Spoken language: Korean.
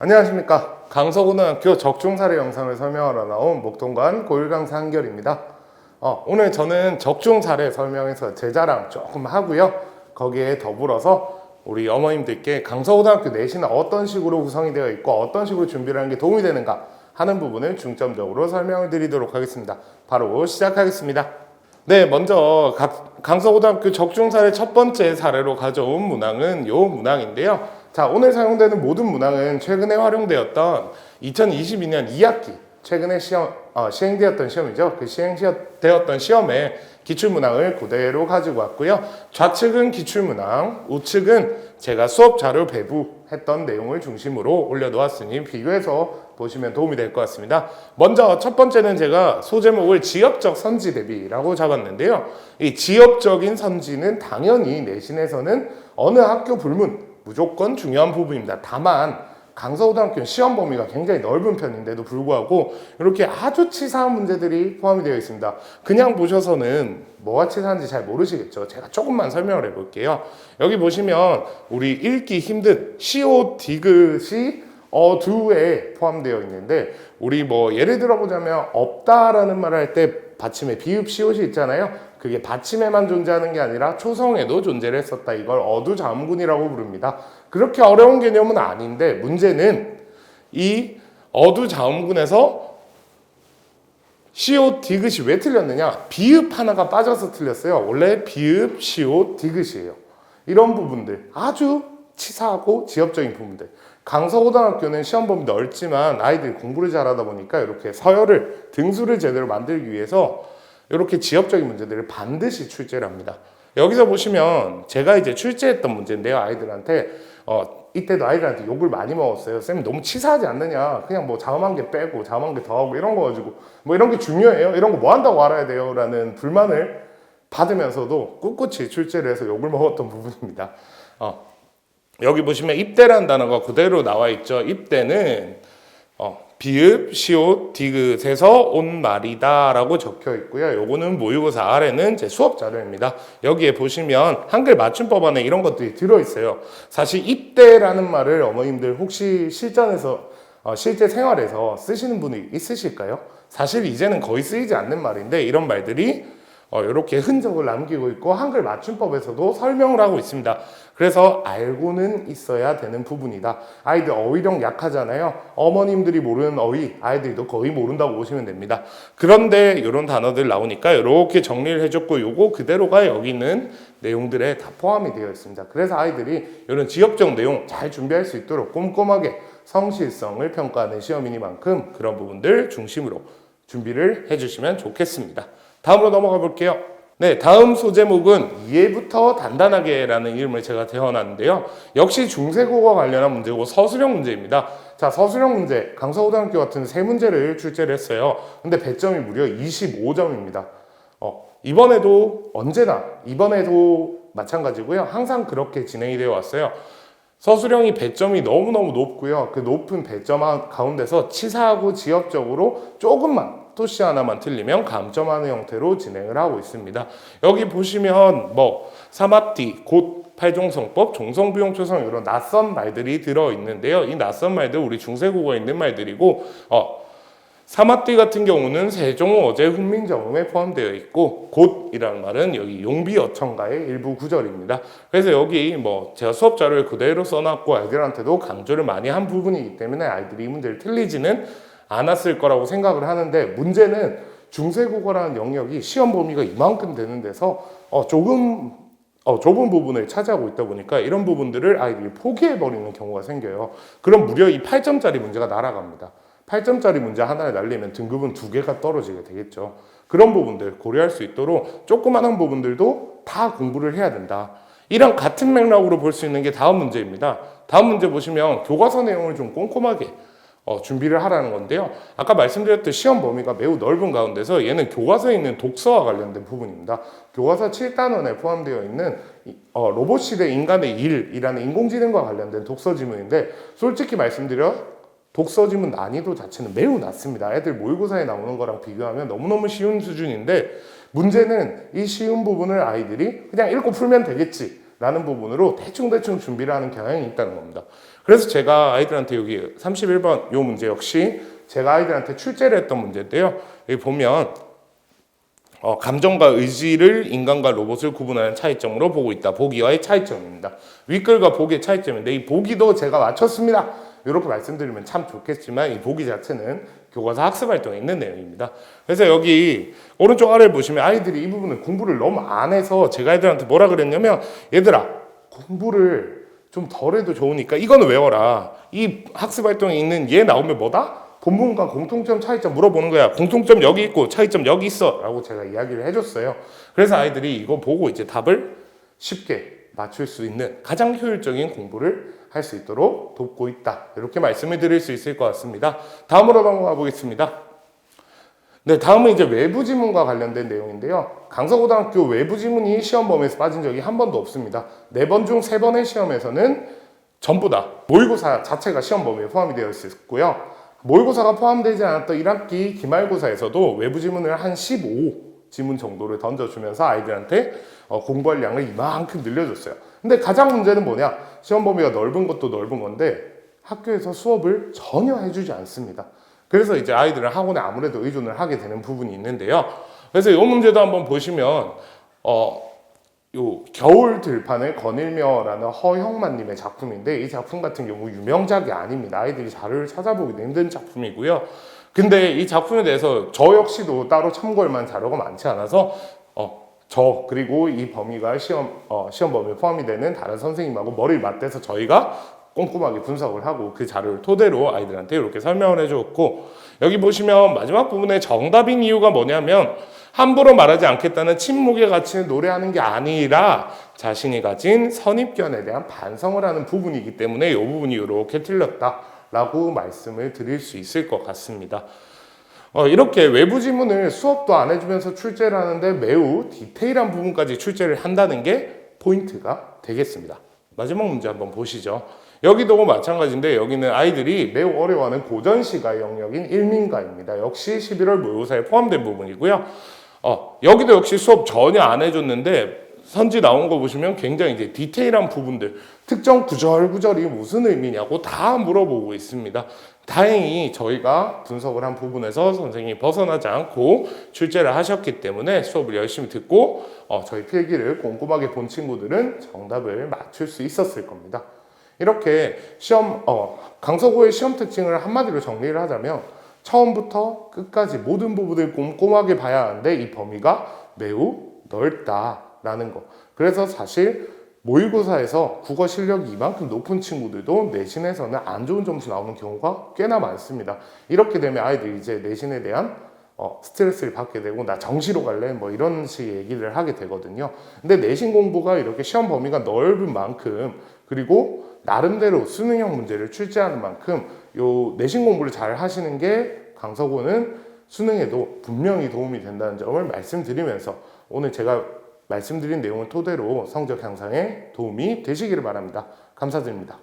안녕하십니까. 강서고등학교 적중사례 영상을 설명하러 나온 목동관 고1 강사 한결입니다. 오늘 저는 적중사례 설명해서 제 자랑 조금 하고요. 거기에 더불어서 우리 어머님들께 강서고등학교 내신은 어떤 식으로 구성이 되어 있고 어떤 식으로 준비를 하는 게 도움이 되는가 하는 부분을 중점적으로 설명을 드리도록 하겠습니다. 바로 시작하겠습니다. 네, 먼저 강서고등학교 적중사례 첫 번째 사례로 가져온 문항은 이 문항인데요. 자, 오늘 사용되는 모든 문항은 최근에 활용되었던 2022년 2학기 최근에 시행되었던 시험이죠. 그 시행되었던 시험의 기출문항을 그대로 가지고 왔고요. 좌측은 기출문항, 우측은 제가 수업 자료 배부했던 내용을 중심으로 올려놓았으니 비교해서 보시면 도움이 될 것 같습니다. 먼저 첫 번째는 제가 소제목을 지역적 선지 대비라고 잡았는데요. 이 지역적인 선지는 당연히 내신에서는 어느 학교 불문 무조건 중요한 부분입니다. 다만 강서고등학교는 시험 범위가 굉장히 넓은 편인데도 불구하고 이렇게 아주 치사한 문제들이 포함이 되어 있습니다. 그냥 보셔서는 뭐가 치사한지 잘 모르시겠죠. 제가 조금만 설명을 해볼게요. 여기 보시면 우리 읽기 힘든 시옷, 디귿이 어두에 포함되어 있는데 우리 뭐 예를 들어 보자면 없다라는 말을 할 때 받침에 비읍 시옷이 있잖아요. 그게 받침에만 존재하는 게 아니라 초성에도 존재를 했었다. 이걸 어두자음군이라고 부릅니다. 그렇게 어려운 개념은 아닌데 문제는 이 어두자음군에서 시옷, 디귿이 왜 틀렸느냐? 비읍 하나가 빠져서 틀렸어요. 원래 비읍, 시옷, 디귿이에요. 이런 부분들 아주 치사하고 지엽적인 부분들. 강서고등학교는 시험 범위 넓지만 아이들이 공부를 잘하다 보니까 이렇게 서열을 등수를 제대로 만들기 위해서 이렇게 지엽적인 문제들을 반드시 출제를 합니다. 여기서 보시면 제가 이제 출제했던 문제인데요. 아이들한테 이때도 아이들한테 욕을 많이 먹었어요. 쌤이 너무 치사하지 않느냐. 그냥 뭐 자음 한 개 빼고 자음 한 개 더하고 이런 거 가지고 뭐 이런 게 중요해요. 이런 거 뭐 한다고 알아야 돼요. 라는 불만을 받으면서도 꿋꿋이 출제를 해서 욕을 먹었던 부분입니다. 여기 보시면 입대라는 단어가 그대로 나와 있죠. 입대는 비읍, 시옷, 디귿에서 온 말이다 라고 적혀 있고요. 요거는 모의고사 아래는 제 수업 자료입니다. 여기에 보시면 한글 맞춤법 안에 이런 것들이 들어있어요. 사실 입대라는 말을 어머님들 혹시 실전에서 실제 생활에서 쓰시는 분이 있으실까요? 사실 이제는 거의 쓰이지 않는 말인데 이런 말들이 이렇게 흔적을 남기고 있고 한글 맞춤법에서도 설명을 하고 있습니다. 그래서 알고는 있어야 되는 부분이다. 아이들 어휘력 약하잖아요. 어머님들이 모르는 어휘 아이들도 거의 모른다고 보시면 됩니다. 그런데 이런 단어들 나오니까 이렇게 정리를 해줬고 요거 그대로가 여기 있는 내용들에 다 포함이 되어 있습니다. 그래서 아이들이 이런 지역적 내용 잘 준비할 수 있도록 꼼꼼하게 성실성을 평가하는 시험이니만큼 그런 부분들 중심으로 준비를 해주시면 좋겠습니다. 다음으로 넘어가 볼게요. 네, 다음 소제목은 이해부터 단단하게 라는 이름을 제가 대어놨는데요. 역시 중세국어 관련한 문제고 서술형 문제입니다. 자, 서술형 문제, 강서고등학교 같은 세 문제를 출제를 했어요. 근데 배점이 무려 25점입니다. 이번에도 마찬가지고요. 항상 그렇게 진행이 되어 왔어요. 서술형이 배점이 너무너무 높고요. 그 높은 배점 가운데서 치사하고 지역적으로 조금만 토시 하나만 틀리면 감점하는 형태로 진행을 하고 있습니다. 여기 보시면 사마띠, 곧, 팔종성법, 종성부용초성 이런 낯선 말들이 들어있는데요. 이 낯선 말들 우리 중세국어에 있는 말들이고 사마띠 같은 경우는 세종, 어제, 훈민정음에 포함되어 있고 곧이라는 말은 여기 용비어천가의 일부 구절입니다. 그래서 여기 제가 수업 자료를 그대로 써놨고 아이들한테도 강조를 많이 한 부분이기 때문에 아이들이 이 문제를 틀리지는 않았을 거라고 생각을 하는데 문제는 중세국어라는 영역이 시험 범위가 이만큼 되는 데서 조금 좁은 부분을 차지하고 있다 보니까 이런 부분들을 아이들이 포기해버리는 경우가 생겨요. 그럼 무려 이 8점짜리 문제가 날아갑니다. 8점짜리 문제 하나를 날리면 등급은 2개가 떨어지게 되겠죠. 그런 부분들 고려할 수 있도록 조그마한 부분들도 다 공부를 해야 된다. 이런 같은 맥락으로 볼 수 있는 게 다음 문제입니다. 다음 문제 보시면 교과서 내용을 좀 꼼꼼하게 준비를 하라는 건데요. 아까 말씀드렸듯이 시험 범위가 매우 넓은 가운데서 얘는 교과서에 있는 독서와 관련된 부분입니다. 교과서 7단원에 포함되어 있는 로봇 시대 인간의 일이라는 인공지능과 관련된 독서 지문인데 솔직히 말씀드려 독서 지문 난이도 자체는 매우 낮습니다. 애들 모의고사에 나오는 거랑 비교하면 너무너무 쉬운 수준인데 문제는 이 쉬운 부분을 아이들이 그냥 읽고 풀면 되겠지 라는 부분으로 대충 준비를 하는 경향이 있다는 겁니다. 그래서 제가 아이들한테 여기 31번 요 문제 역시 제가 아이들한테 출제를 했던 문제인데요. 여기 보면 감정과 의지를 인간과 로봇을 구분하는 차이점으로 보고 있다. 보기와의 차이점입니다. 윗글과 보기의 차이점인데 이 보기도 제가 맞췄습니다. 이렇게 말씀드리면 참 좋겠지만 이 보기 자체는 교과서 학습 활동에 있는 내용입니다. 그래서 여기 오른쪽 아래를 보시면 아이들이 이 부분을 공부를 너무 안 해서 제가 애들한테 뭐라 그랬냐면 얘들아 공부를 좀 덜 해도 좋으니까 이거는 외워라. 이 학습 활동에 있는 얘 나오면 뭐다? 본문과 공통점 차이점 물어보는 거야. 공통점 여기 있고 차이점 여기 있어 라고 제가 이야기를 해줬어요. 그래서 아이들이 이거 보고 이제 답을 쉽게 맞출 수 있는 가장 효율적인 공부를 할 수 있도록 돕고 있다. 이렇게 말씀을 드릴 수 있을 것 같습니다. 다음으로 넘어가 보겠습니다. 네, 다음은 이제 외부 지문과 관련된 내용인데요. 강서고등학교 외부 지문이 시험 범위에서 빠진 적이 한 번도 없습니다. 4번 중 3번의 시험에서는 전부 다 모의고사 자체가 시험 범위에 포함이 되어 있었고요. 모의고사가 포함되지 않았던 1학기 기말고사에서도 외부 지문을 한 15지문 정도를 던져주면서 아이들한테 공부할 양을 이만큼 늘려줬어요. 근데 가장 문제는 뭐냐? 시험 범위가 넓은 것도 넓은 건데 학교에서 수업을 전혀 해주지 않습니다. 그래서 이제 아이들은 학원에 아무래도 의존을 하게 되는 부분이 있는데요. 그래서 이 문제도 한번 보시면 요 겨울 들판을 거닐며라는 허형만님의 작품인데 이 작품 같은 경우 유명작이 아닙니다. 아이들이 자료를 찾아보기도 힘든 작품이고요. 근데 이 작품에 대해서 저 역시도 따로 참고할 만한 자료가 많지 않아서 저 그리고 이 범위가 시험 범위에 포함이 되는 다른 선생님하고 머리를 맞대서 저희가 꼼꼼하게 분석을 하고 그 자료를 토대로 아이들한테 이렇게 설명을 해줬고 여기 보시면 마지막 부분에 정답인 이유가 뭐냐면 함부로 말하지 않겠다는 침묵의 가치를 노래하는 게 아니라 자신이 가진 선입견에 대한 반성을 하는 부분이기 때문에 이 부분이 이렇게 틀렸다라고 말씀을 드릴 수 있을 것 같습니다. 이렇게 외부 지문을 수업도 안 해주면서 출제를 하는데 매우 디테일한 부분까지 출제를 한다는 게 포인트가 되겠습니다. 마지막 문제 한번 보시죠. 여기도 마찬가지인데 여기는 아이들이 매우 어려워하는 고전시가의 영역인 일민가입니다. 역시 11월 모의고사에 포함된 부분이고요. 여기도 역시 수업 전혀 안 해줬는데 선지 나온 거 보시면 굉장히 이제 디테일한 부분들, 특정 구절구절이 무슨 의미냐고 다 물어보고 있습니다. 다행히 저희가 분석을 한 부분에서 선생님이 벗어나지 않고 출제를 하셨기 때문에 수업을 열심히 듣고 저희 필기를 꼼꼼하게 본 친구들은 정답을 맞출 수 있었을 겁니다. 이렇게 강서고의 시험 특징을 한마디로 정리를 하자면 처음부터 끝까지 모든 부분을 꼼꼼하게 봐야 하는데 이 범위가 매우 넓다라는 거. 그래서 사실 모의고사에서 국어 실력이 이만큼 높은 친구들도 내신에서는 안 좋은 점수 나오는 경우가 꽤나 많습니다. 이렇게 되면 아이들이 이제 내신에 대한 스트레스를 받게 되고 나 정시로 갈래? 뭐 이런 식의 얘기를 하게 되거든요. 근데 내신 공부가 이렇게 시험 범위가 넓은 만큼 그리고 나름대로 수능형 문제를 출제하는 만큼 요 내신 공부를 잘 하시는 게 강서고는 수능에도 분명히 도움이 된다는 점을 말씀드리면서 오늘 제가 말씀드린 내용을 토대로 성적 향상에 도움이 되시기를 바랍니다. 감사드립니다.